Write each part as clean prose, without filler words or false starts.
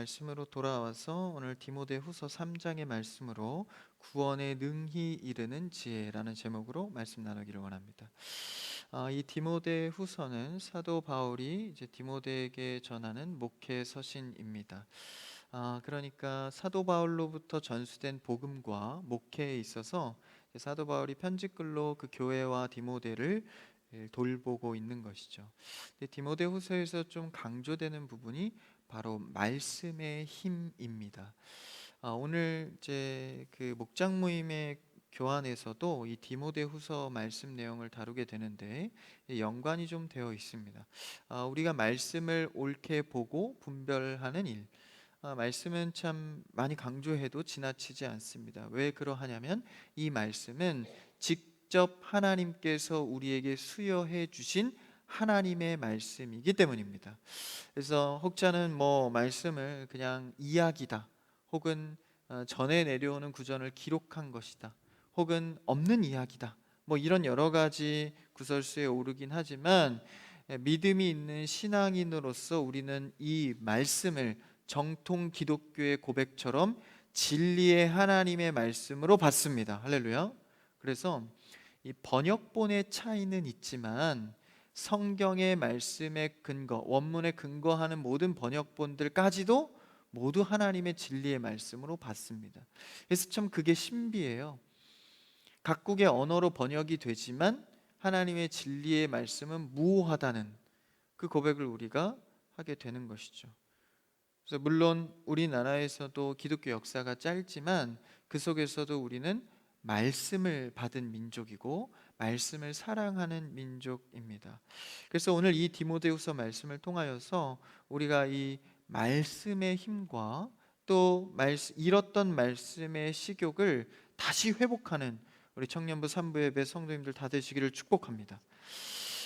말씀으로 돌아와서 오늘 디모데후서 3장의 말씀으로 구원에 능히 이르는 지혜라는 제목으로 말씀 나누기를 원합니다. 이 디모데후서는 사도 바울이 이제 디모데에게 전하는 목회 서신입니다. 그러니까 사도 바울로부터 전수된 복음과 목회에 있어서 사도 바울이 편지글로 그 교회와 디모데를 돌보고 있는 것이죠. 근데 디모데후서에서 좀 강조되는 부분이 바로 말씀의 힘입니다. 오늘 이제 그 목장 모임의 교환에서도 이 디모데후서 말씀 내용을 다루게 되는데 연관이 좀 되어 있습니다. 우리가 말씀을 옳게 보고 분별하는 일. 말씀은 참 많이 강조해도 지나치지 않습니다. 왜 그러하냐면 이 말씀은 직접 하나님께서 우리에게 수여해 주신 하나님의 말씀이기 때문입니다. 그래서 혹자는 말씀을 그냥 이야기다, 혹은 전에 내려오는 구전을 기록한 것이다, 혹은 없는 이야기다, 이런 여러 가지 구설수에 오르긴 하지만 믿음이 있는 신앙인으로서 우리는 이 말씀을 정통 기독교의 고백처럼 진리의 하나님의 말씀으로 받습니다. 할렐루야. 그래서 이 번역본의 차이는 있지만 성경의 말씀의 근거, 원문에 근거하는 모든 번역본들까지도 모두 하나님의 진리의 말씀으로 받습니다. 그래서 참 그게 신비해요. 각국의 언어로 번역이 되지만 하나님의 진리의 말씀은 무오하다는 그 고백을 우리가 하게 되는 것이죠. 그래서 물론 우리나라에서도 기독교 역사가 짧지만 그 속에서도 우리는 말씀을 받은 민족이고 말씀을 사랑하는 민족입니다. 그래서 오늘 이 디모데후서 말씀을 통하여서 우리가 이 말씀의 힘과 또 잃었던 말씀의 식욕을 다시 회복하는 우리 청년부 3부 예배 성도님들 다 되시기를 축복합니다.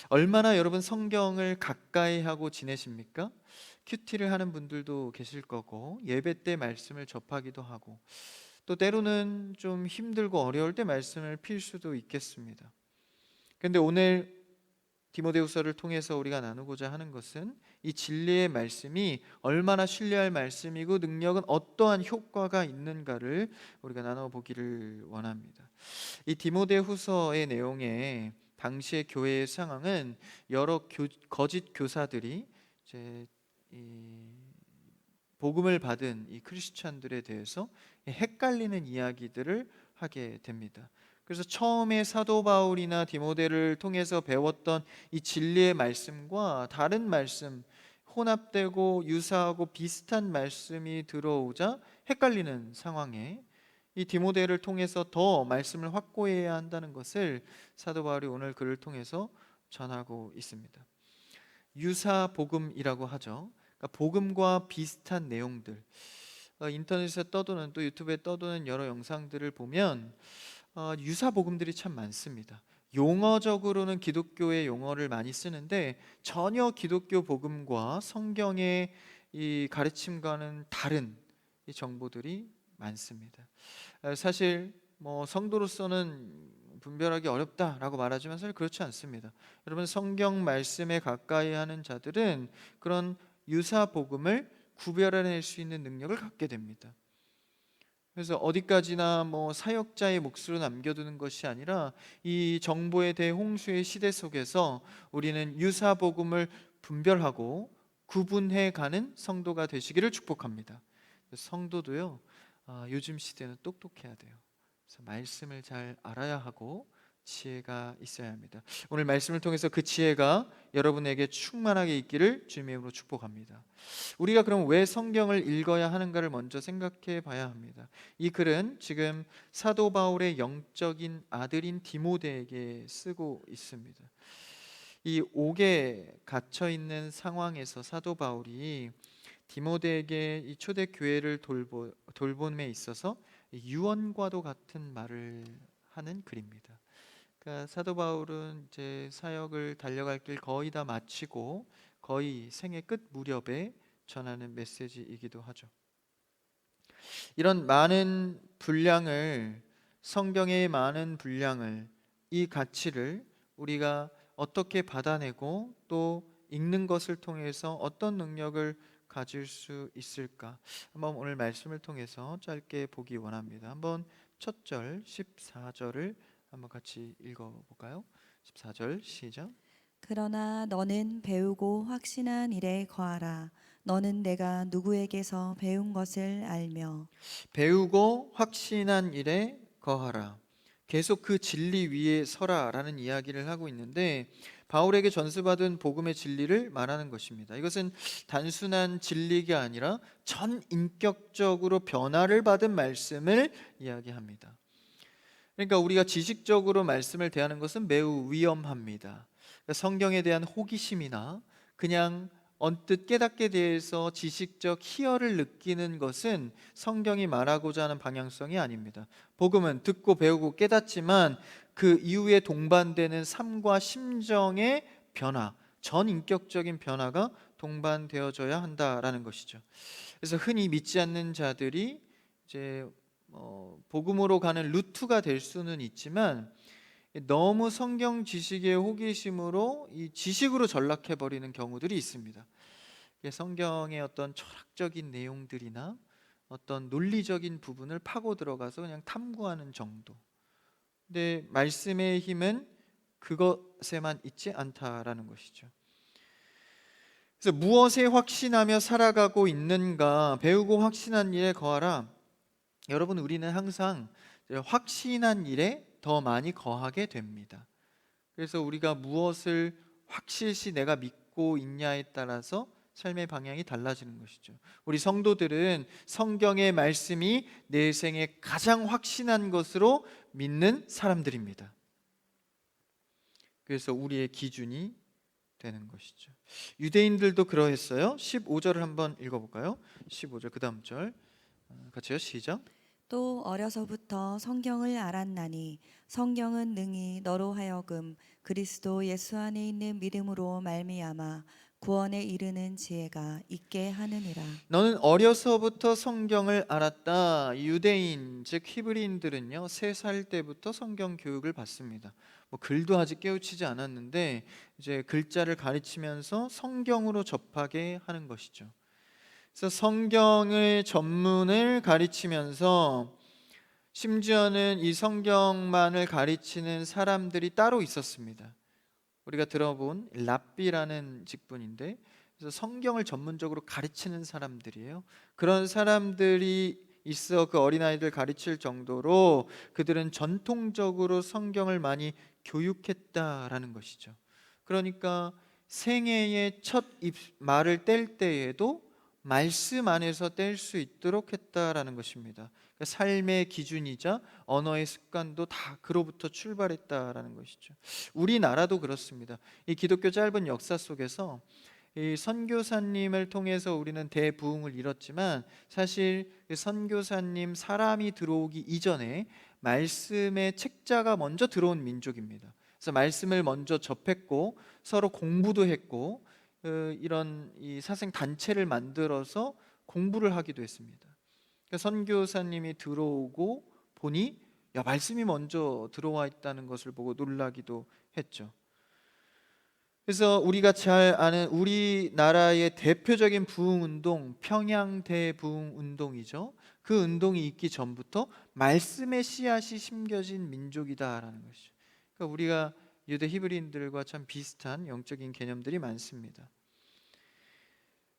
얼마나 여러분 성경을 가까이 하고 지내십니까? 큐티를 하는 분들도 계실 거고, 예배 때 말씀을 접하기도 하고, 또 때로는 좀 힘들고 어려울 때 말씀을 필 수도 있겠습니다. 그런데 오늘 디모데후서를 통해서 우리가 나누고자 하는 것은 이 진리의 말씀이 얼마나 신뢰할 말씀이고 능력은 어떠한 효과가 있는가를 우리가 나눠보기를 원합니다. 이 디모데후서의 내용에 당시의 교회의 상황은 여러 거짓 교사들이 이제 이 복음을 받은 이 크리스찬들에 대해서 헷갈리는 이야기들을 하게 됩니다. 그래서 처음에 사도 바울이나 디모데를 통해서 배웠던 이 진리의 말씀과 다른 말씀, 혼합되고 유사하고 비슷한 말씀이 들어오자 헷갈리는 상황에 이 디모데를 통해서 더 말씀을 확고해야 한다는 것을 사도 바울이 오늘 글을 통해서 전하고 있습니다. 유사 복음이라고 하죠. 그러니까 복음과 비슷한 내용들, 인터넷에 떠도는, 또 유튜브에 떠도는 여러 영상들을 보면 유사 복음들이 참 많습니다. 용어적으로는 기독교의 용어를 많이 쓰는데 전혀 기독교 복음과 성경의 이 가르침과는 다른 이 정보들이 많습니다. 사실 성도로서는 분별하기 어렵다라고 말하지만 사실 그렇지 않습니다. 여러분, 성경 말씀에 가까이 하는 자들은 그런 유사 복음을 구별해낼 수 있는 능력을 갖게 됩니다. 그래서 어디까지나 사역자의 몫으로 남겨두는 것이 아니라 이 정보의 대홍수의 시대 속에서 우리는 유사 복음을 분별하고 구분해 가는 성도가 되시기를 축복합니다. 성도도요, 요즘 시대는 똑똑해야 돼요. 그래서 말씀을 잘 알아야 하고 지혜가 있어야 합니다. 오늘 말씀을 통해서 그 지혜가 여러분에게 충만하게 있기를 주님의 이름으로 축복합니다. 우리가 그럼 왜 성경을 읽어야 하는가를 먼저 생각해 봐야 합니다. 이 글은 지금 사도 바울의 영적인 아들인 디모데에게 쓰고 있습니다. 이 옥에 갇혀 있는 상황에서 사도 바울이 디모데에게 이 초대 교회를 돌봄에 있어서 유언과도 같은 말을 하는 글입니다. 그러니까 사도 바울은 이제 사역을 달려갈 길 거의 다 마치고 거의 생애 끝 무렵에 전하는 메시지이기도 하죠. 이런 많은 분량을, 성경의 많은 분량을, 이 가치를 우리가 어떻게 받아내고 또 읽는 것을 통해서 어떤 능력을 가질 수 있을까? 한번 오늘 말씀을 통해서 짧게 보기 원합니다. 한번 첫 절 14절을 한번 같이 읽어볼까요? 14절 시작. 그러나 너는 배우고 확신한 일에 거하라. 너는 내가 누구에게서 배운 것을 알며. 배우고 확신한 일에 거하라. 계속 그 진리 위에 서라라는 이야기를 하고 있는데 바울에게 전수받은 복음의 진리를 말하는 것입니다. 이것은 단순한 진리가 아니라 전인격적으로 변화를 받은 말씀을 이야기합니다. 그러니까 우리가 지식적으로 말씀을 대하는 것은 매우 위험합니다. 그러니까 성경에 대한 호기심이나 그냥 언뜻 깨닫게 대해서 지식적 희열을 느끼는 것은 성경이 말하고자 하는 방향성이 아닙니다. 복음은 듣고 배우고 깨닫지만 그 이후에 동반되는 삶과 심정의 변화, 전인격적인 변화가 동반되어져야 한다라는 것이죠. 그래서 흔히 믿지 않는 자들이 이제 복음으로 가는 루트가 될 수는 있지만 너무 성경 지식의 호기심으로 이 지식으로 전락해 버리는 경우들이 있습니다. 성경의 어떤 철학적인 내용들이나 어떤 논리적인 부분을 파고 들어가서 그냥 탐구하는 정도. 근데 말씀의 힘은 그것에만 있지 않다라는 것이죠. 그래서 무엇에 확신하며 살아가고 있는가? 배우고 확신한 일에 거하라. 여러분, 우리는 항상 확신한 일에 더 많이 거하게 됩니다. 그래서 우리가 무엇을 확실시 내가 믿고 있냐에 따라서 삶의 방향이 달라지는 것이죠. 우리 성도들은 성경의 말씀이 내 생에 가장 확신한 것으로 믿는 사람들입니다. 그래서 우리의 기준이 되는 것이죠. 유대인들도 그러했어요. 15절을 한번 읽어볼까요? 15절 그 다음 절 같이요. 시작. 또 어려서부터 성경을 알았나니 성경은 능히 너로 하여금 그리스도 예수 안에 있는 믿음으로 말미암아 구원에 이르는 지혜가 있게 하느니라. 너는 어려서부터 성경을 알았다. 유대인 즉 히브리인들은요 3살 때부터 성경 교육을 받습니다. 뭐 글도 아직 깨우치지 않았는데 이제 글자를 가르치면서 성경으로 접하게 하는 것이죠. 그래서 성경의 전문을 가르치면서 심지어는 이 성경만을 가르치는 사람들이 따로 있었습니다. 우리가 들어본 랍비라는 직분인데 그래서 성경을 전문적으로 가르치는 사람들이에요. 그런 사람들이 있어 그 어린아이들 가르칠 정도로 그들은 전통적으로 성경을 많이 교육했다라는 것이죠. 그러니까 생애의 첫 말을 뗄 때에도 말씀 안에서 뗄 수 있도록 했다라는 것입니다. 그러니까 삶의 기준이자 언어의 습관도 다 그로부터 출발했다라는 것이죠. 우리나라도 그렇습니다. 이 기독교 짧은 역사 속에서 이 선교사님을 통해서 우리는 대부흥을 이뤘지만 사실 그 선교사님 사람이 들어오기 이전에 말씀의 책자가 먼저 들어온 민족입니다. 그래서 말씀을 먼저 접했고 서로 공부도 했고 이런 이 사생 단체를 만들어서 공부를 하기도 했습니다. 그러니까 선교사님이 들어오고 보니 야 말씀이 먼저 들어와 있다는 것을 보고 놀라기도 했죠. 그래서 우리가 잘 아는 우리나라의 대표적인 부흥 운동 평양 대부흥 운동이죠. 그 운동이 있기 전부터 말씀의 씨앗이 심겨진 민족이다라는 것이죠. 그러니까 우리가 유대 히브리인들과 참 비슷한 영적인 개념들이 많습니다.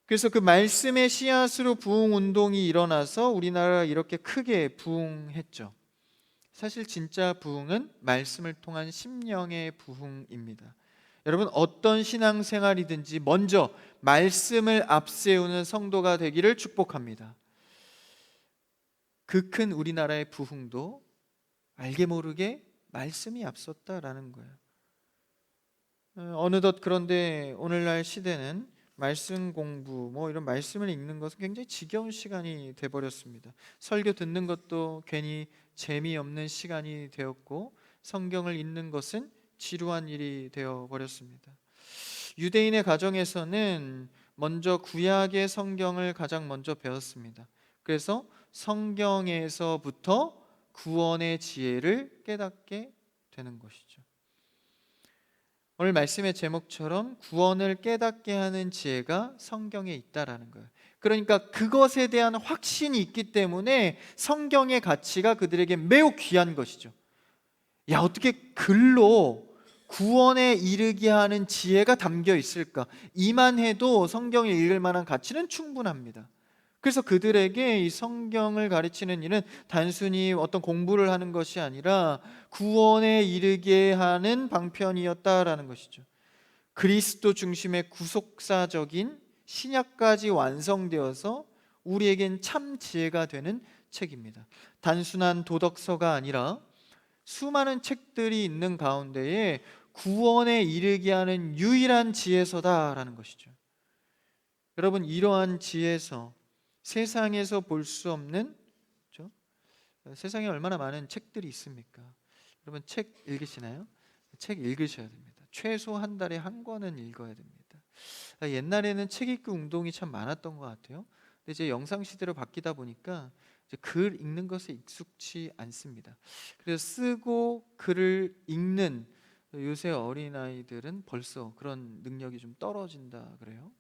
그래서 그 말씀의 씨앗으로 부흥 운동이 일어나서 우리나라가 이렇게 크게 부흥했죠. 사실 진짜 부흥은 말씀을 통한 심령의 부흥입니다. 여러분 어떤 신앙생활이든지 먼저 말씀을 앞세우는 성도가 되기를 축복합니다. 그 큰 우리나라의 부흥도 알게 모르게 말씀이 앞섰다라는 거예요. 어느덧 그런데 오늘날 시대는 말씀 공부 뭐 이런 말씀을 읽는 것은 굉장히 지겨운 시간이 돼버렸습니다. 설교 듣는 것도 괜히 재미없는 시간이 되었고 성경을 읽는 것은 지루한 일이 되어버렸습니다. 유대인의 가정에서는 먼저 구약의 성경을 가장 먼저 배웠습니다. 그래서 성경에서부터 구원의 지혜를 깨닫게 되는 것이죠. 오늘 말씀의 제목처럼 구원을 깨닫게 하는 지혜가 성경에 있다라는 거예요. 그러니까 그것에 대한 확신이 있기 때문에 성경의 가치가 그들에게 매우 귀한 것이죠. 야, 어떻게 글로 구원에 이르게 하는 지혜가 담겨 있을까? 이만 해도 성경을 읽을 만한 가치는 충분합니다. 그래서 그들에게 이 성경을 가르치는 일은 단순히 어떤 공부를 하는 것이 아니라 구원에 이르게 하는 방편이었다라는 것이죠. 그리스도 중심의 구속사적인 신약까지 완성되어서 우리에겐 참 지혜가 되는 책입니다. 단순한 도덕서가 아니라 수많은 책들이 있는 가운데에 구원에 이르게 하는 유일한 지혜서다라는 것이죠. 여러분, 이러한 지혜서, 세상에서 볼 수 없는, 그렇죠? 세상에 얼마나 많은 책들이 있습니까? 여러분, 책 읽으시나요? 책 읽으셔야 됩니다. 최소 한 달에 한 권은 읽어야 됩니다. 옛날에는 책 읽기 운동이 참 많았던 것 같아요. 근데 이제 영상 시대로 바뀌다 보니까 이제 글 읽는 것에 익숙치 않습니다. 그래서 쓰고 글을 읽는 요새 어린아이들은 벌써 그런 능력이 좀 떨어진다 그래요.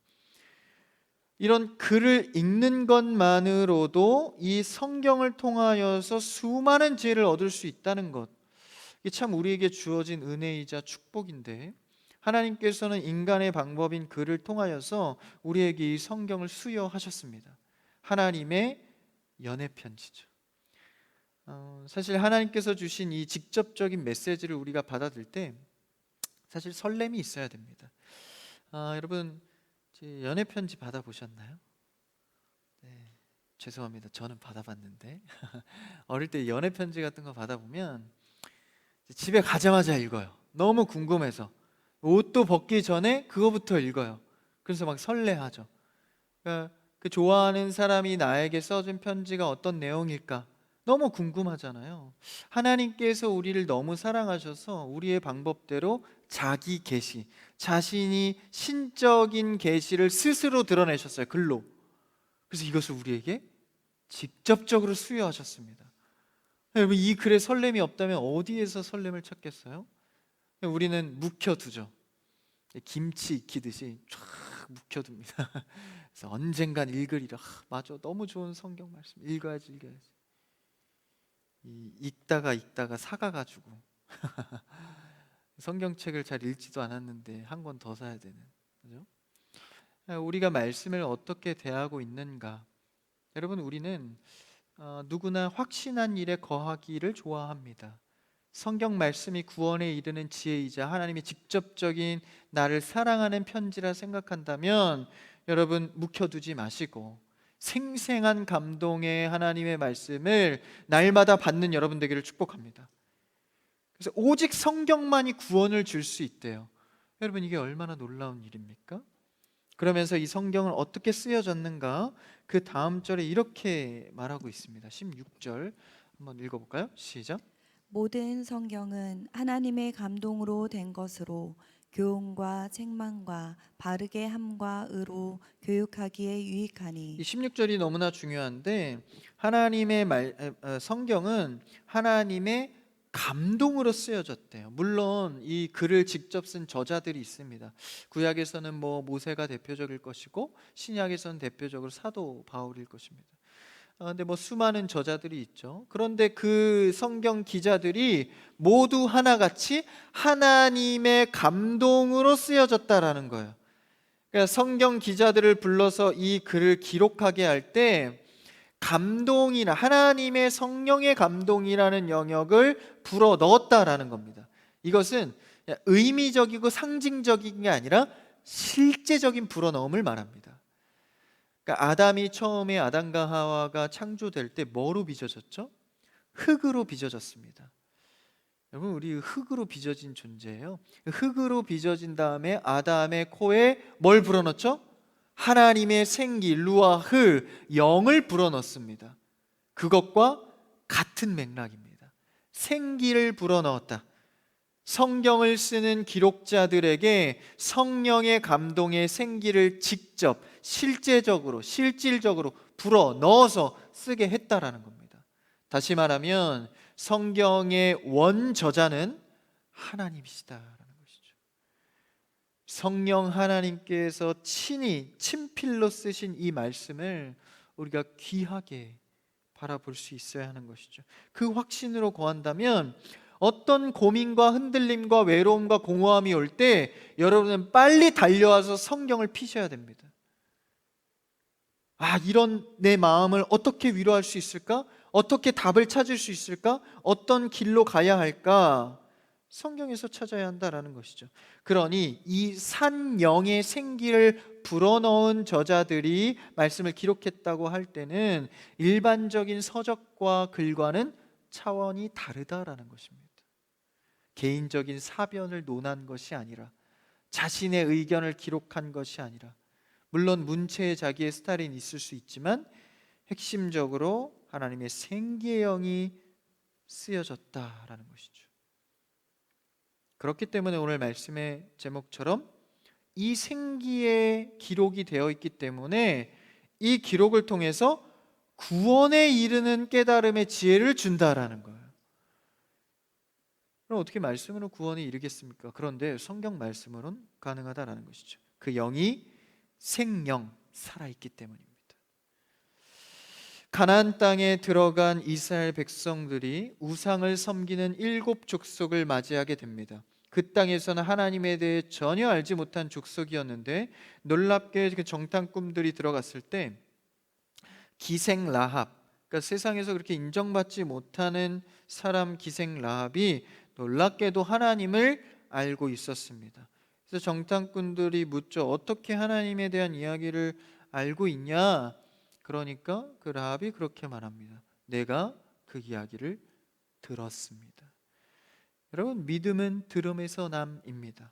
이런 글을 읽는 것만으로도 이 성경을 통하여서 수많은 지혜를 얻을 수 있다는 것, 이게 참 우리에게 주어진 은혜이자 축복인데, 하나님께서는 인간의 방법인 글을 통하여서 우리에게 이 성경을 수여하셨습니다. 하나님의 연애 편지죠. 사실 하나님께서 주신 이 직접적인 메시지를 우리가 받아들일 때 사실 설렘이 있어야 됩니다. 여러분, 연애 편지 받아보셨나요? 네, 죄송합니다. 저는 받아봤는데 어릴 때 연애 편지 같은 거 받아보면 집에 가자마자 읽어요. 너무 궁금해서 옷도 벗기 전에 그거부터 읽어요. 그래서 막 설레하죠. 그러니까 그 좋아하는 사람이 나에게 써준 편지가 어떤 내용일까 너무 궁금하잖아요. 하나님께서 우리를 너무 사랑하셔서 우리의 방법대로 자기 계시, 자신이 신적인 계시를 스스로 드러내셨어요, 글로. 그래서 이것을 우리에게 직접적으로 수여하셨습니다. 여러분, 이 글에 설렘이 없다면 어디에서 설렘을 찾겠어요? 우리는 묵혀두죠. 김치 익히듯이 쫙 묵혀둡니다. 그래서 언젠간 읽으리라. 맞아, 너무 좋은 성경 말씀 읽어야지. 읽다가 사가가지고 성경책을 잘 읽지도 않았는데 한 권 더 사야 되는, 그죠? 우리가 말씀을 어떻게 대하고 있는가? 여러분, 우리는 누구나 확신한 일에 거하기를 좋아합니다. 성경 말씀이 구원에 이르는 지혜이자 하나님의 직접적인 나를 사랑하는 편지라 생각한다면 여러분, 묵혀두지 마시고 생생한 감동의 하나님의 말씀을 날마다 받는 여러분 되기를 축복합니다. 그래서 오직 성경만이 구원을 줄 수 있대요. 여러분, 이게 얼마나 놀라운 일입니까? 그러면서 이 성경을 어떻게 쓰여졌는가? 그 다음 절에 이렇게 말하고 있습니다. 16절 한번 읽어볼까요? 시작. 모든 성경은 하나님의 감동으로 된 것으로 교훈과 책망과 바르게 함과 의로 교육하기에 이 유익하니 16절이 너무나 중요한데, 하나님의 성경은 하나님의 감동으로 쓰여졌대요. 물론 이 글을 직접 쓴 저자들이 있습니다. 구약에서는 모세가 대표적일 것이고 신약에서는 대표적으로 사도 바울일 것입니다. 근데 수많은 저자들이 있죠. 그런데 그 성경 기자들이 모두 하나같이 하나님의 감동으로 쓰여졌다라는 거예요. 그러니까 성경 기자들을 불러서 이 글을 기록하게 할 때 감동이나 하나님의 성령의 감동이라는 영역을 불어 넣었다라는 겁니다. 이것은 의미적이고 상징적인 게 아니라 실제적인 불어넣음을 말합니다. 그러니까 아담이 처음에 아담과 하와가 창조될 때 뭐로 빚어졌죠? 흙으로 빚어졌습니다. 여러분, 우리 흙으로 빚어진 존재예요. 흙으로 빚어진 다음에 아담의 코에 뭘 불어넣죠? 하나님의 생기, 루아흐, 영을 불어넣습니다. 그것과 같은 맥락입니다. 생기를 불어넣었다. 성경을 쓰는 기록자들에게 성령의 감동의 생기를 직접 실질적으로 불어넣어서 쓰게 했다라는 겁니다. 다시 말하면 성경의 원저자는 하나님이시다라는 것이죠. 성령 하나님께서 친히 친필로 쓰신 이 말씀을 우리가 귀하게 바라볼 수 있어야 하는 것이죠. 그 확신으로 거한다면 어떤 고민과 흔들림과 외로움과 공허함이 올 때 여러분은 빨리 달려와서 성경을 피셔야 됩니다. 이런 내 마음을 어떻게 위로할 수 있을까? 어떻게 답을 찾을 수 있을까? 어떤 길로 가야 할까? 성경에서 찾아야 한다라는 것이죠. 그러니 이 산영의 생기를 불어넣은 저자들이 말씀을 기록했다고 할 때는 일반적인 서적과 글과는 차원이 다르다라는 것입니다. 개인적인 사변을 논한 것이 아니라, 자신의 의견을 기록한 것이 아니라, 물론 문체에 자기의 스타일이 있을 수 있지만 핵심적으로 하나님의 생기의 영이 쓰여졌다라는 것이죠. 그렇기 때문에 오늘 말씀의 제목처럼 이 생기의 기록이 되어 있기 때문에 이 기록을 통해서 구원에 이르는 깨달음의 지혜를 준다라는 거예요. 그럼 어떻게 말씀으로 구원에 이르겠습니까? 그런데 성경 말씀으로는 가능하다라는 것이죠. 그 영이 생영, 살아있기 때문입니다. 가나안 땅에 들어간 이스라엘 백성들이 우상을 섬기는 7 족속을 맞이하게 됩니다. 그 땅에서는 하나님에 대해 전혀 알지 못한 족속이었는데 놀랍게 그 정탐 꿈들이 들어갔을 때 기생 라합, 그러니까 세상에서 그렇게 인정받지 못하는 사람 기생 라합이 놀랍게도 하나님을 알고 있었습니다. 그래서 정탐꾼들이 묻죠. 어떻게 하나님에 대한 이야기를 알고 있냐? 그러니까 그 라합이 그렇게 말합니다. 내가 그 이야기를 들었습니다. 여러분, 믿음은 들음에서 남입니다.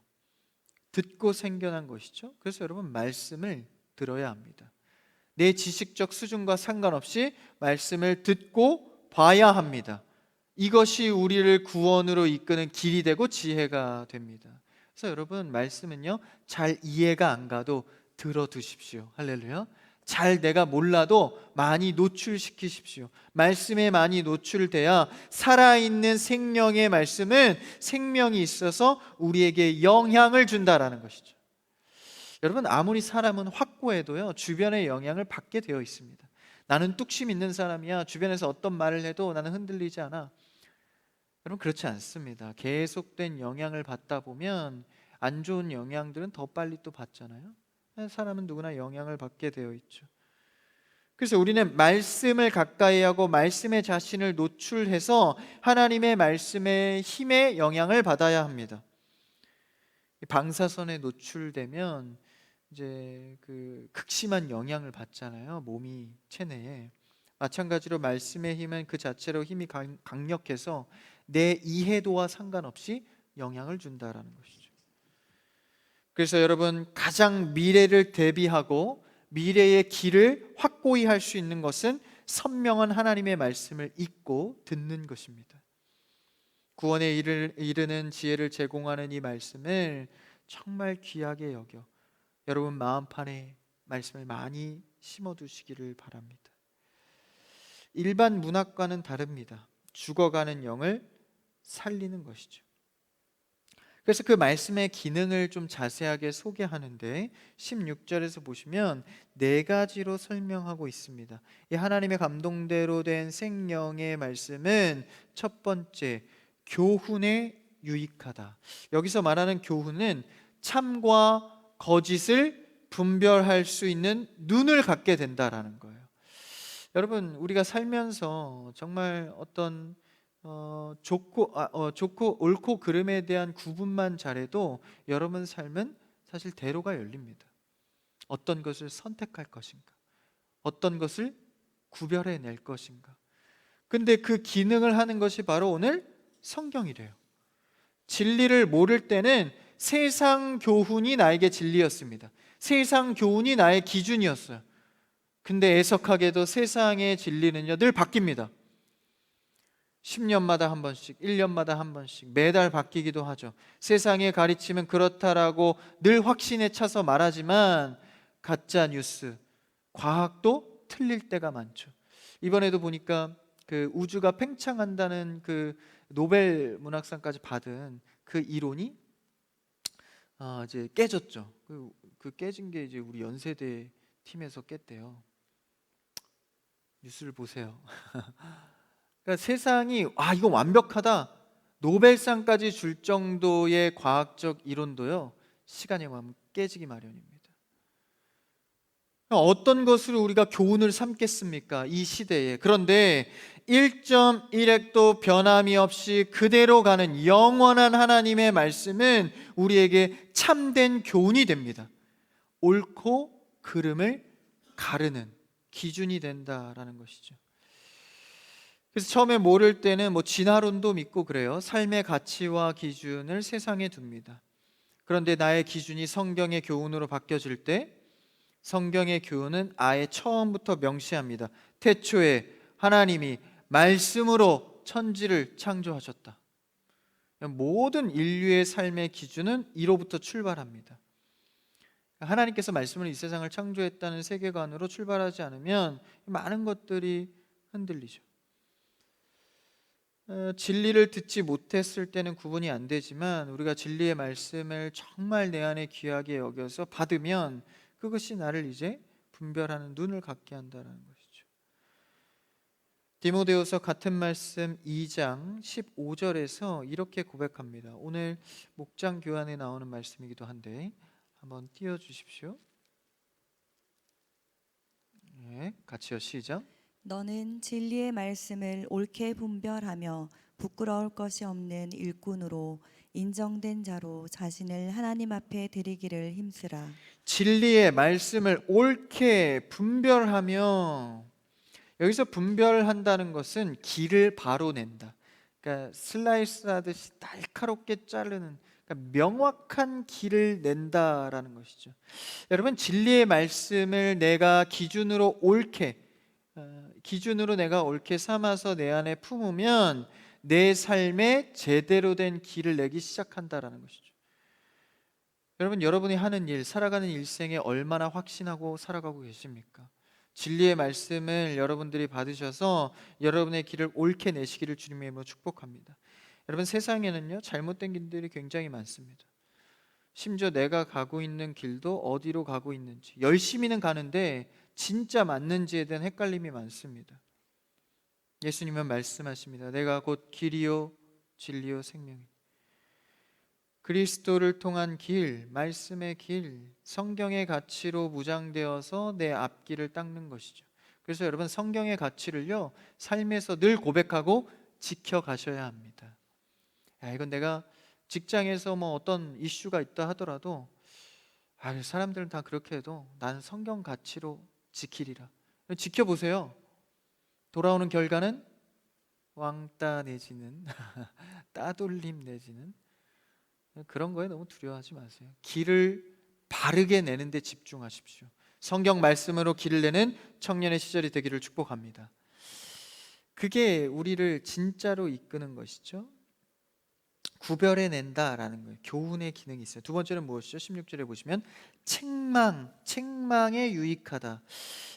듣고 생겨난 것이죠. 그래서 여러분, 말씀을 들어야 합니다. 내 지식적 수준과 상관없이 말씀을 듣고 봐야 합니다. 이것이 우리를 구원으로 이끄는 길이 되고 지혜가 됩니다. 그래서 여러분, 말씀은요, 잘 이해가 안 가도 들어두십시오. 할렐루야. 잘 내가 몰라도 많이 노출시키십시오. 말씀에 많이 노출돼야 살아있는 생명의 말씀은 생명이 있어서 우리에게 영향을 준다라는 것이죠. 여러분, 아무리 사람은 확고해도요, 주변의 영향을 받게 되어 있습니다. 나는 뚝심 있는 사람이야. 주변에서 어떤 말을 해도 나는 흔들리지 않아. 여러분, 그렇지 않습니다. 계속된 영향을 받다 보면 안 좋은 영향들은 더 빨리 또 받잖아요. 사람은 누구나 영향을 받게 되어 있죠. 그래서 우리는 말씀을 가까이 하고 말씀의 자신을 노출해서 하나님의 말씀의 힘에 영향을 받아야 합니다. 방사선에 노출되면 이제 그 극심한 영향을 받잖아요. 몸이 체내에. 마찬가지로 말씀의 힘은 그 자체로 힘이 강력해서 내 이해도와 상관없이 영향을 준다라는 것이죠. 그래서 여러분, 가장 미래를 대비하고 미래의 길을 확고히 할 수 있는 것은 선명한 하나님의 말씀을 읽고 듣는 것입니다. 구원에 이르는 지혜를 제공하는 이 말씀을 정말 귀하게 여겨 여러분 마음판에 말씀을 많이 심어두시기를 바랍니다. 일반 문학과는 다릅니다. 죽어가는 영을 살리는 것이죠. 그래서 그 말씀의 기능을 좀 자세하게 소개하는데 16절에서 보시면 4가지로 설명하고 있습니다. 이 하나님의 감동대로 된 생명의 말씀은 첫 번째, 교훈에 유익하다. 여기서 말하는 교훈은 참과 거짓을 분별할 수 있는 눈을 갖게 된다라는 거예요. 여러분, 우리가 살면서 정말 어떤 좋고 옳고 그름에 대한 구분만 잘해도 여러분 삶은 사실 대로가 열립니다. 어떤 것을 선택할 것인가, 어떤 것을 구별해낼 것인가. 근데 그 기능을 하는 것이 바로 오늘 성경이래요. 진리를 모를 때는 세상 교훈이 나에게 진리였습니다. 세상 교훈이 나의 기준이었어요. 근데 애석하게도 세상의 진리는요, 늘 바뀝니다. 10년마다 한 번씩, 1년마다 한 번씩, 매달 바뀌기도 하죠. 세상의 가르침은 그렇다라고 늘 확신에 차서 말하지만 가짜 뉴스, 과학도 틀릴 때가 많죠. 이번에도 보니까 그 우주가 팽창한다는 그 노벨 문학상까지 받은 그 이론이 이제 깨졌죠. 그 깨진 게 이제 우리 연세대 팀에서 깼대요. 뉴스를 보세요. 그러니까 세상이 이거 완벽하다, 노벨상까지 줄 정도의 과학적 이론도요, 시간이 오면 깨지기 마련입니다. 어떤 것으로 우리가 교훈을 삼겠습니까? 이 시대에. 그런데 1.1핵도 변함이 없이 그대로 가는 영원한 하나님의 말씀은 우리에게 참된 교훈이 됩니다. 옳고 그름을 가르는 기준이 된다라는 것이죠. 그래서 처음에 모를 때는 진화론도 믿고 그래요. 삶의 가치와 기준을 세상에 둡니다. 그런데 나의 기준이 성경의 교훈으로 바뀌어질 때 성경의 교훈은 아예 처음부터 명시합니다. 태초에 하나님이 말씀으로 천지를 창조하셨다. 모든 인류의 삶의 기준은 이로부터 출발합니다. 하나님께서 말씀으로 이 세상을 창조했다는 세계관으로 출발하지 않으면 많은 것들이 흔들리죠. 진리를 듣지 못했을 때는 구분이 안 되지만 우리가 진리의 말씀을 정말 내 안에 귀하게 여겨서 받으면 그것이 나를 이제 분별하는 눈을 갖게 한다는 것이죠. 디모데후서 같은 말씀 2장 15절에서 이렇게 고백합니다. 오늘 목장 교환에 나오는 말씀이기도 한데 한번 띄워주십시오. 네, 같이요. 시작. 너는 진리의 말씀을 옳게 분별하며 부끄러울 것이 없는 일꾼으로 인정된 자로 자신을 하나님 앞에 드리기를 힘쓰라. 진리의 말씀을 옳게 분별하며, 여기서 분별한다는 것은 길을 바로 낸다. 그러니까 슬라이스 하듯이 날카롭게 자르는, 그러니까 명확한 길을 낸다라는 것이죠. 여러분, 진리의 말씀을 내가 기준으로 내가 옳게 삼아서 내 안에 품으면 내 삶에 제대로 된 길을 내기 시작한다라는 것이죠. 여러분, 여러분이 하는 일, 살아가는 일생에 얼마나 확신하고 살아가고 계십니까? 진리의 말씀을 여러분들이 받으셔서 여러분의 길을 옳게 내시기를 주님의 이름으로 축복합니다. 여러분, 세상에는요, 잘못된 길들이 굉장히 많습니다. 심지어 내가 가고 있는 길도 어디로 가고 있는지, 열심히는 가는데 진짜 맞는지에 대한 헷갈림이 많습니다. 예수님은 말씀하십니다. 내가 곧 길이요 진리요 생명이다. 그리스도를 통한 길, 말씀의 길, 성경의 가치로 무장되어서 내 앞길을 닦는 것이죠. 그래서 여러분, 성경의 가치를요, 삶에서 늘 고백하고 지켜가셔야 합니다. 이건 내가 직장에서 어떤 이슈가 있다 하더라도 사람들은 다 그렇게 해도 나는 성경 가치로 지키리라. 지켜보세요. 돌아오는 결과는 왕따 내지는 따돌림 내지는, 그런 거에 너무 두려워하지 마세요. 길을 바르게 내는 데 집중하십시오. 성경 말씀으로 길을 내는 청년의 시절이 되기를 축복합니다. 그게 우리를 진짜로 이끄는 것이죠. 구별해낸다라는 거예요. 교훈의 기능이 있어요. 두 번째는 무엇이죠? 16절에 보시면 책망에 유익하다.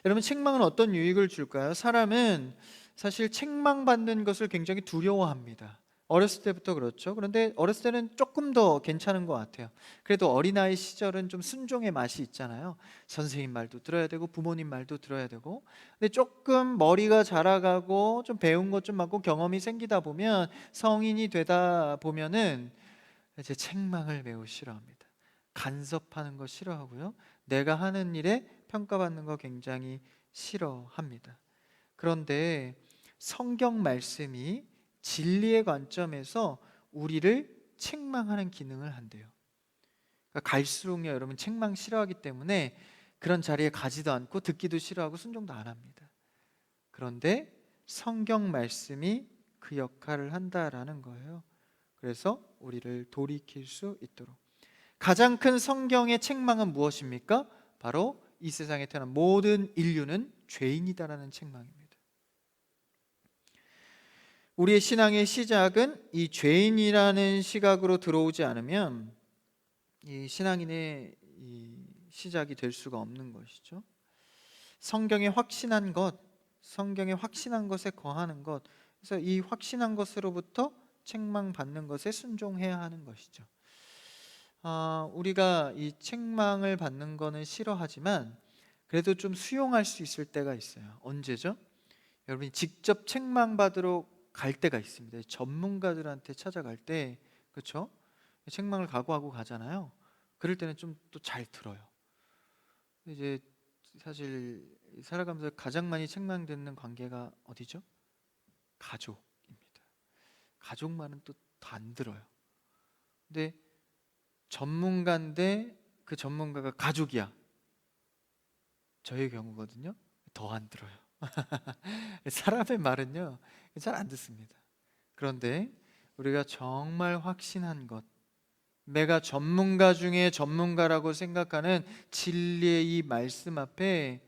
여러분, 책망은 어떤 유익을 줄까요? 사람은 사실 책망받는 것을 굉장히 두려워합니다. 어렸을 때부터 그렇죠. 그런데 어렸을 때는 조금 더 괜찮은 것 같아요. 그래도 어린아이 시절은 좀 순종의 맛이 있잖아요. 선생님 말도 들어야 되고 부모님 말도 들어야 되고. 근데 조금 머리가 자라가고 좀 배운 것 좀 많고 경험이 생기다 보면, 성인이 되다 보면은 이제 책망을 매우 싫어합니다. 간섭하는 거 싫어하고요, 내가 하는 일에 평가받는 거 굉장히 싫어합니다. 그런데 성경 말씀이 진리의 관점에서 우리를 책망하는 기능을 한대요. 그러니까 갈수록요, 여러분, 책망 싫어하기 때문에 그런 자리에 가지도 않고 듣기도 싫어하고 순종도 안 합니다. 그런데 성경 말씀이 그 역할을 한다라는 거예요. 그래서 우리를 돌이킬 수 있도록. 가장 큰 성경의 책망은 무엇입니까? 바로 이 세상에 태어난 모든 인류는 죄인이다라는 책망입니다. 우리의 신앙의 시작은 이 죄인이라는 시각으로 들어오지 않으면 이 신앙인의 이 시작이 될 수가 없는 것이죠. 성경에 확신한 것에 거하는 것, 그래서 이 확신한 것으로부터 책망받는 것에 순종해야 하는 것이죠. 우리가 이 책망을 받는 거는 싫어하지만 그래도 좀 수용할 수 있을 때가 있어요. 언제죠? 여러분이 직접 책망받으러 갈 때가 있습니다. 전문가들한테 찾아갈 때, 그렇죠? 책망을 각오하고 가잖아요. 그럴 때는 좀 또 잘 들어요. 이제 사실 살아가면서 가장 많이 책망듣는 관계가 어디죠? 가족입니다. 가족 말은 또 더 안 들어요. 근데 전문가인데 그 전문가가 가족이야. 저의 경우거든요. 더 안 들어요. 사람의 말은요, 잘 안 듣습니다. 그런데 우리가 정말 확신한 것, 내가 전문가 중에 전문가라고 생각하는 진리의 이 말씀 앞에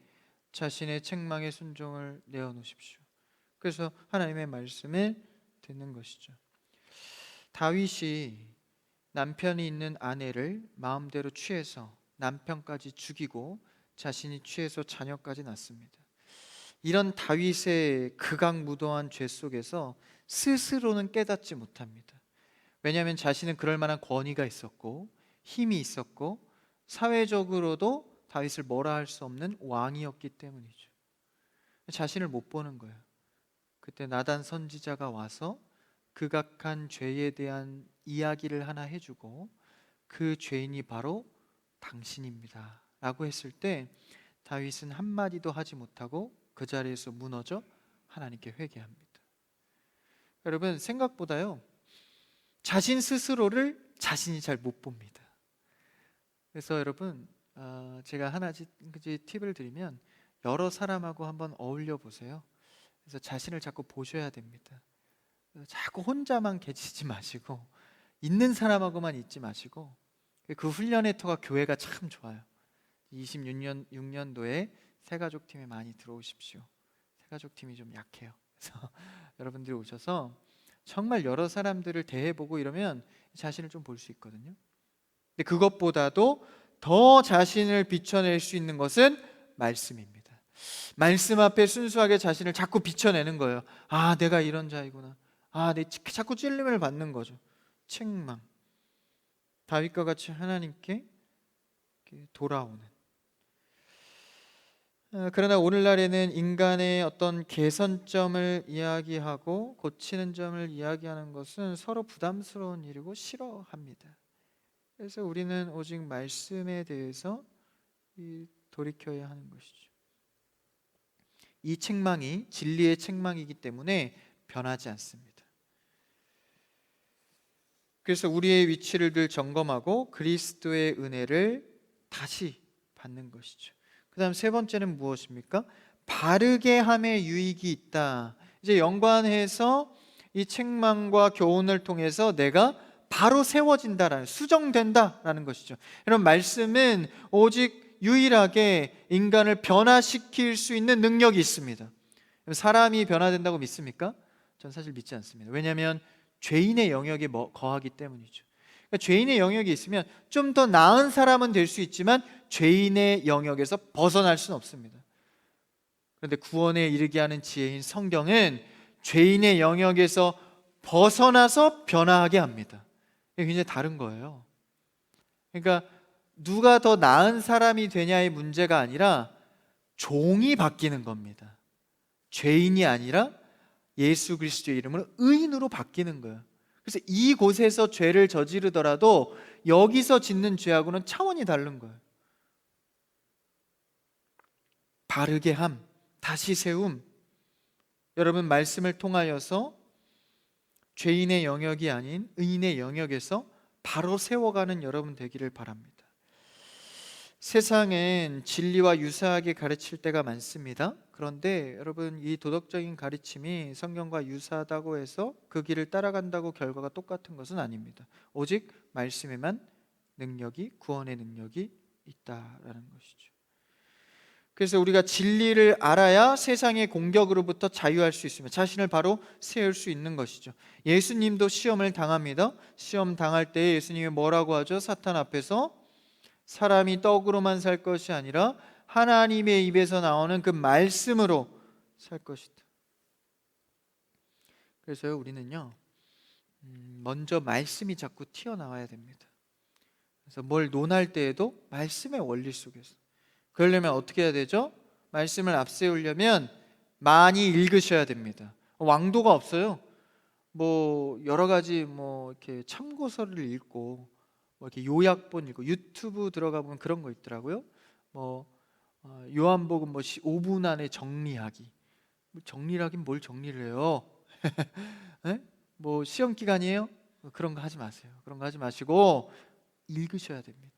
자신의 책망의 순종을 내어놓으십시오. 그래서 하나님의 말씀을 듣는 것이죠. 다윗이 남편이 있는 아내를 마음대로 취해서 남편까지 죽이고 자신이 취해서 자녀까지 낳습니다. 이런 다윗의 극악무도한 죄 속에서 스스로는 깨닫지 못합니다. 왜냐하면 자신은 그럴 만한 권위가 있었고 힘이 있었고 사회적으로도 다윗을 뭐라 할 수 없는 왕이었기 때문이죠. 자신을 못 보는 거예요. 그때 나단 선지자가 와서 극악한 죄에 대한 이야기를 하나 해주고 그 죄인이 바로 당신입니다 라고 했을 때 다윗은 한마디도 하지 못하고 그 자리에서 무너져 하나님께 회개합니다. 여러분, 생각보다요 자신 스스로를 자신이 잘 못 봅니다. 그래서 여러분, 제가 하나 팁을 드리면 여러 사람하고 한번 어울려 보세요. 그래서 자신을 자꾸 보셔야 됩니다. 자꾸 혼자만 계시지 마시고 있는 사람하고만 있지 마시고 그 훈련의 터가 교회가 참 좋아요. 26년도에 새가족팀에 많이 들어오십시오. 새가족팀이 좀 약해요. 그래서 여러분들이 오셔서 정말 여러 사람들을 대해보고 이러면 자신을 좀 볼 수 있거든요. 근데 그것보다도 더 자신을 비춰낼 수 있는 것은 말씀입니다. 말씀 앞에 순수하게 자신을 자꾸 비춰내는 거예요. 내가 이런 자이구나. 내 자꾸 찔림을 받는 거죠. 책망. 다윗과 같이 하나님께 돌아오는. 그러나 오늘날에는 인간의 어떤 개선점을 이야기하고 고치는 점을 이야기하는 것은 서로 부담스러운 일이고 싫어합니다. 그래서 우리는 오직 말씀에 대해서 돌이켜야 하는 것이죠. 이 책망이 진리의 책망이기 때문에 변하지 않습니다. 그래서 우리의 위치를 늘 점검하고 그리스도의 은혜를 다시 받는 것이죠. 그 다음 세 번째는 무엇입니까? 바르게 함에 유익이 있다. 이제 연관해서 이 책망과 교훈을 통해서 내가 바로 세워진다라는, 수정된다라는 것이죠. 이런 말씀은 오직 유일하게 인간을 변화시킬 수 있는 능력이 있습니다. 사람이 변화된다고 믿습니까? 전 사실 믿지 않습니다. 왜냐하면 죄인의 영역에 거하기 때문이죠. 그러니까 죄인의 영역이 있으면 좀 더 나은 사람은 될 수 있지만 죄인의 영역에서 벗어날 수는 없습니다. 그런데 구원에 이르게 하는 지혜인 성경은 죄인의 영역에서 벗어나서 변화하게 합니다. 이게 굉장히 다른 거예요. 그러니까 누가 더 나은 사람이 되냐의 문제가 아니라 종이 바뀌는 겁니다. 죄인이 아니라 예수 그리스도의 이름으로 의인으로 바뀌는 거예요. 그래서 이곳에서 죄를 저지르더라도 여기서 짓는 죄하고는 차원이 다른 거예요. 바르게 함, 다시 세움. 여러분, 말씀을 통하여서 죄인의 영역이 아닌 의인의 영역에서 바로 세워가는 여러분 되기를 바랍니다. 세상엔 진리와 유사하게 가르칠 때가 많습니다. 그런데 여러분, 이 도덕적인 가르침이 성경과 유사하다고 해서 그 길을 따라간다고 결과가 똑같은 것은 아닙니다. 오직 말씀에만 능력이, 구원의 능력이 있다라는 것이죠. 그래서 우리가 진리를 알아야 세상의 공격으로부터 자유할 수 있으며 자신을 바로 세울 수 있는 것이죠. 예수님도 시험을 당합니다. 시험 당할 때 예수님이 뭐라고 하죠? 사탄 앞에서 사람이 떡으로만 살 것이 아니라 하나님의 입에서 나오는 그 말씀으로 살 것이다. 그래서 우리는요, 먼저 말씀이 자꾸 튀어나와야 됩니다. 그래서 뭘 논할 때에도 말씀의 원리 속에서. 그러려면 어떻게 해야 되죠? 말씀을 앞세우려면 많이 읽으셔야 됩니다. 왕도가 없어요. 뭐 여러 가지 뭐 이렇게 참고서를 읽고 뭐 이렇게 요약본 읽고 유튜브 들어가 보면 그런 거 있더라고요. 뭐 요한복음 뭐 5분 안에 정리하기. 뭐 정리를 하긴 뭘 정리를 해요? 예? 뭐 시험 기간이에요? 그런 거 하지 마세요. 그런 거 하지 마시고 읽으셔야 됩니다.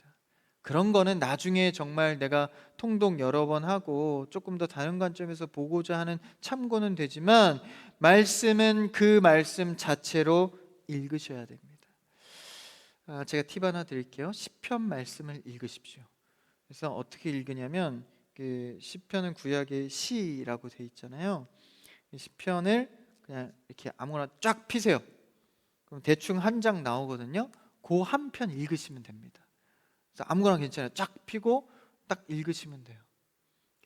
그런 거는 나중에 정말 내가 통독 여러 번 하고 조금 더 다른 관점에서 보고자 하는 참고는 되지만 말씀은 그 말씀 자체로 읽으셔야 됩니다. 제가 팁 하나 드릴게요. 시편 말씀을 읽으십시오. 그래서 어떻게 읽으냐면 그 시편은 구약의 시라고 돼 있잖아요. 이 시편을 그냥 이렇게 아무거나 쫙 피세요. 그럼 대충 한 장 나오거든요. 그 한 편 읽으시면 됩니다. 그래서 아무거나 괜찮아요. 쫙 피고 딱 읽으시면 돼요.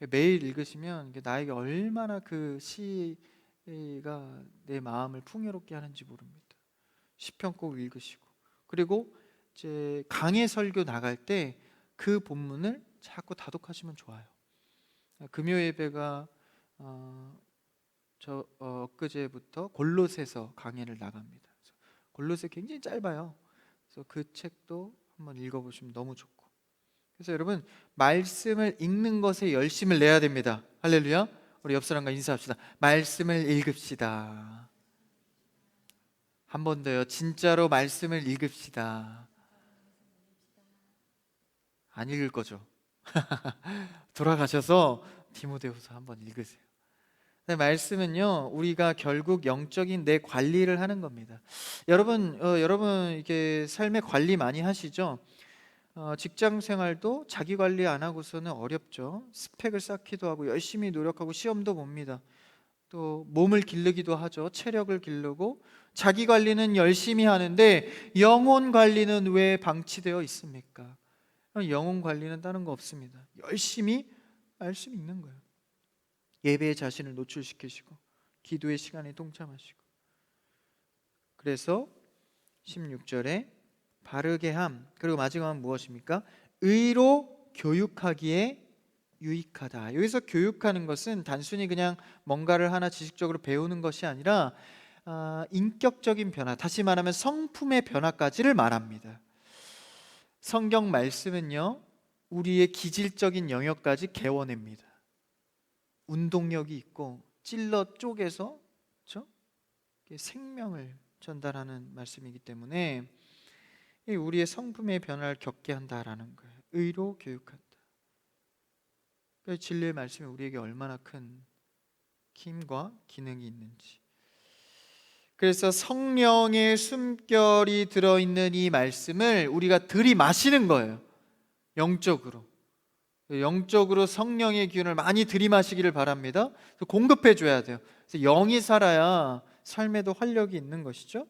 매일 읽으시면 나에게 얼마나 그 시가 내 마음을 풍요롭게 하는지 모릅니다. 시편 꼭 읽으시고, 그리고 이제 강해 설교 나갈 때 그 본문을 자꾸 다독하시면 좋아요. 금요 예배가 엊그제부터 골로새서 강해를 나갑니다. 골로새 굉장히 짧아요. 그래서 그 책도 한번 읽어보시면 너무 좋고. 그래서 여러분 말씀을 읽는 것에 열심을 내야 됩니다. 할렐루야. 우리 옆 사람과 인사합시다. 말씀을 읽읍시다. 한 번 더요. 진짜로 말씀을 읽읍시다. 안 읽을 거죠? 돌아가셔서 디모데후서 한번 읽으세요. 말씀은요, 우리가 결국 영적인 내 관리를 하는 겁니다. 여러분 이게 삶의 관리 많이 하시죠? 직장 생활도 자기 관리 안 하고서는 어렵죠. 스펙을 쌓기도 하고 열심히 노력하고 시험도 봅니다. 또 몸을 기르기도 하죠. 체력을 기르고 자기 관리는 열심히 하는데 영혼 관리는 왜 방치되어 있습니까? 영혼 관리는 다른 거 없습니다. 열심히 말씀 읽는 거예요. 예배에 자신을 노출시키시고 기도의 시간에 동참하시고. 그래서 16절에 바르게 함, 그리고 마지막은 무엇입니까? 의로 교육하기에 유익하다. 여기서 교육하는 것은 단순히 그냥 뭔가를 하나 지식적으로 배우는 것이 아니라 인격적인 변화, 다시 말하면 성품의 변화까지를 말합니다. 성경 말씀은요, 우리의 기질적인 영역까지 개워냅니다. 운동력이 있고 찔러 쪼개서, 그렇죠? 생명을 전달하는 말씀이기 때문에 우리의 성품의 변화를 겪게 한다라는 거예요. 의로 교육한다. 진리의 말씀이 우리에게 얼마나 큰 힘과 기능이 있는지. 그래서 성령의 숨결이 들어있는 이 말씀을 우리가 들이마시는 거예요. 영적으로 성령의 기운을 많이 들이마시기를 바랍니다. 공급해 줘야 돼요. 그래서 영이 살아야 삶에도 활력이 있는 것이죠.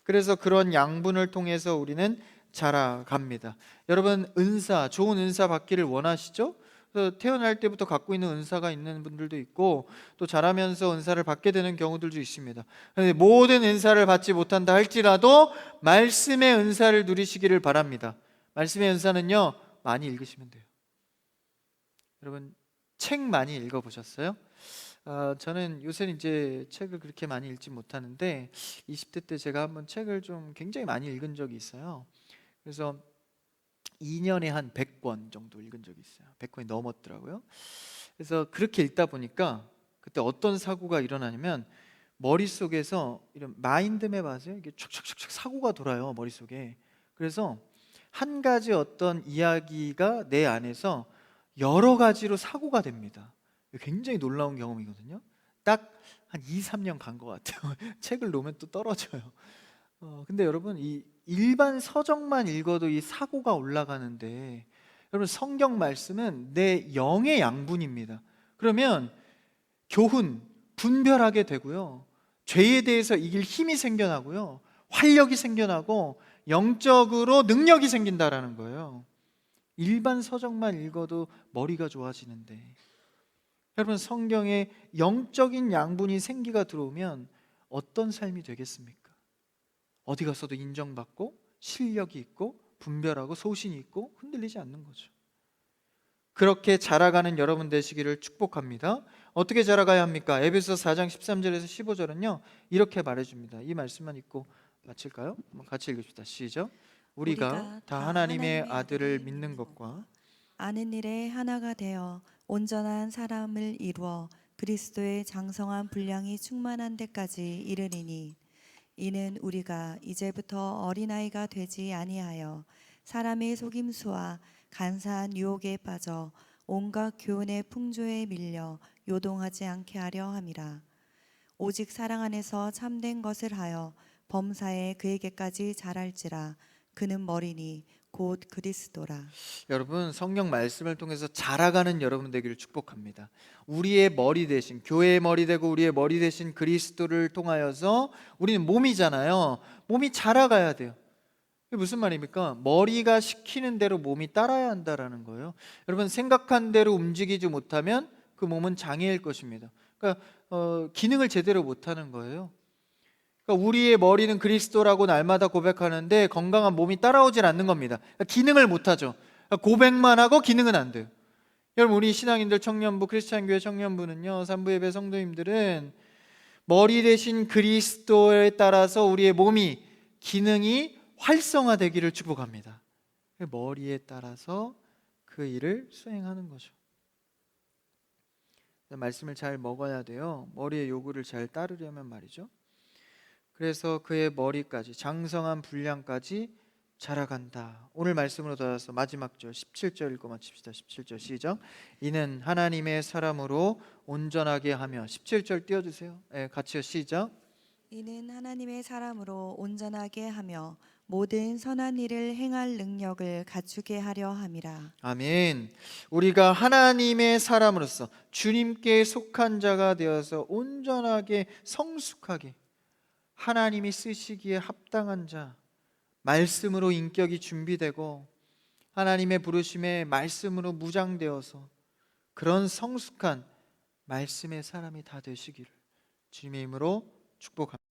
그래서 그런 양분을 통해서 우리는 자라갑니다. 여러분 은사, 좋은 은사 받기를 원하시죠? 그래서 태어날 때부터 갖고 있는 은사가 있는 분들도 있고 또 자라면서 은사를 받게 되는 경우들도 있습니다. 그런데 모든 은사를 받지 못한다 할지라도 말씀의 은사를 누리시기를 바랍니다. 말씀의 은사는요, 많이 읽으시면 돼요. 여러분 책 많이 읽어보셨어요? 저는 요새는 이제 책을 그렇게 많이 읽지 못하는데 20대 때 제가 한번 책을 좀 굉장히 많이 읽은 적이 있어요. 그래서 2년에 한 100권 정도 읽은 적이 있어요. 100권이 넘었더라고요. 그래서 그렇게 읽다 보니까 그때 어떤 사고가 일어나냐면 머릿속에서 이런 마인드맵 아세요? 이게 촥촥촥촥 사고가 돌아요, 머릿속에. 그래서 한 가지 어떤 이야기가 내 안에서 여러 가지로 사고가 됩니다. 굉장히 놀라운 경험이거든요. 딱 한 2, 3년 간 것 같아요. 책을 놓으면 또 떨어져요. 근데 여러분 이 일반 서적만 읽어도 이 사고가 올라가는데 여러분 성경 말씀은 내 영의 양분입니다. 그러면 교훈, 분별하게 되고요. 죄에 대해서 이길 힘이 생겨나고요. 활력이 생겨나고 영적으로 능력이 생긴다라는 거예요. 일반 서적만 읽어도 머리가 좋아지는데 여러분 성경에 영적인 양분이 생기가 들어오면 어떤 삶이 되겠습니까? 어디 가서도 인정받고 실력이 있고 분별하고 소신이 있고 흔들리지 않는 거죠. 그렇게 자라가는 여러분 되시기를 축복합니다. 어떻게 자라가야 합니까? 에베소서 4장 13절에서 15절은요 이렇게 말해줍니다. 이 말씀만 읽고 마칠까요? 한번 같이 읽읍시다. 시작. 우리가 다 하나님의 아들을 믿는 것과 아는 일에 하나가 되어 온전한 사람을 이루어 그리스도의 장성한 분량이 충만한 데까지 이르리니 이는 우리가 이제부터 어린아이가 되지 아니하여 사람의 속임수와 간사한 유혹에 빠져 온갖 교훈의 풍조에 밀려 요동하지 않게 하려 함이라. 오직 사랑 안에서 참된 것을 하여 범사에 그에게까지 자랄지라. 그는 머리니 곧 그리스도라. 여러분 성경 말씀을 통해서 자라가는 여러분 되기를 축복합니다. 우리의 머리 대신 교회의 머리 되고 우리의 머리 대신 그리스도를 통하여서 우리는 몸이잖아요. 몸이 자라가야 돼요. 이게 무슨 말입니까? 머리가 시키는 대로 몸이 따라야 한다라는 거예요. 여러분 생각한 대로 움직이지 못하면 그 몸은 장애일 것입니다. 그러니까 기능을 제대로 못하는 거예요. 그러니까 우리의 머리는 그리스도라고 날마다 고백하는데 건강한 몸이 따라오질 않는 겁니다. 그러니까 기능을 못하죠. 그러니까 고백만 하고 기능은 안 돼요. 여러분 우리 신앙인들 청년부 크리스찬교회 청년부는요 3부 예배 성도님들은 머리 대신 그리스도에 따라서 우리의 몸이 기능이 활성화되기를 축복합니다. 머리에 따라서 그 일을 수행하는 거죠. 말씀을 잘 먹어야 돼요. 머리의 요구를 잘 따르려면 말이죠. 그래서 그의 머리까지 장성한 분량까지 자라간다. 오늘 말씀으로 돌아서 마지막 절 17절 읽고 마칩시다. 17절 시작. 이는 하나님의 사람으로 온전하게 하며 17절 띄워주세요. 네, 같이요. 시작. 이는 하나님의 사람으로 온전하게 하며 모든 선한 일을 행할 능력을 갖추게 하려 함이라. 아멘. 우리가 하나님의 사람으로서 주님께 속한 자가 되어서 온전하게 성숙하게 하나님이 쓰시기에 합당한 자, 말씀으로 인격이 준비되고 하나님의 부르심에 말씀으로 무장되어서 그런 성숙한 말씀의 사람이 다 되시기를 주님의 이름으로 축복합니다.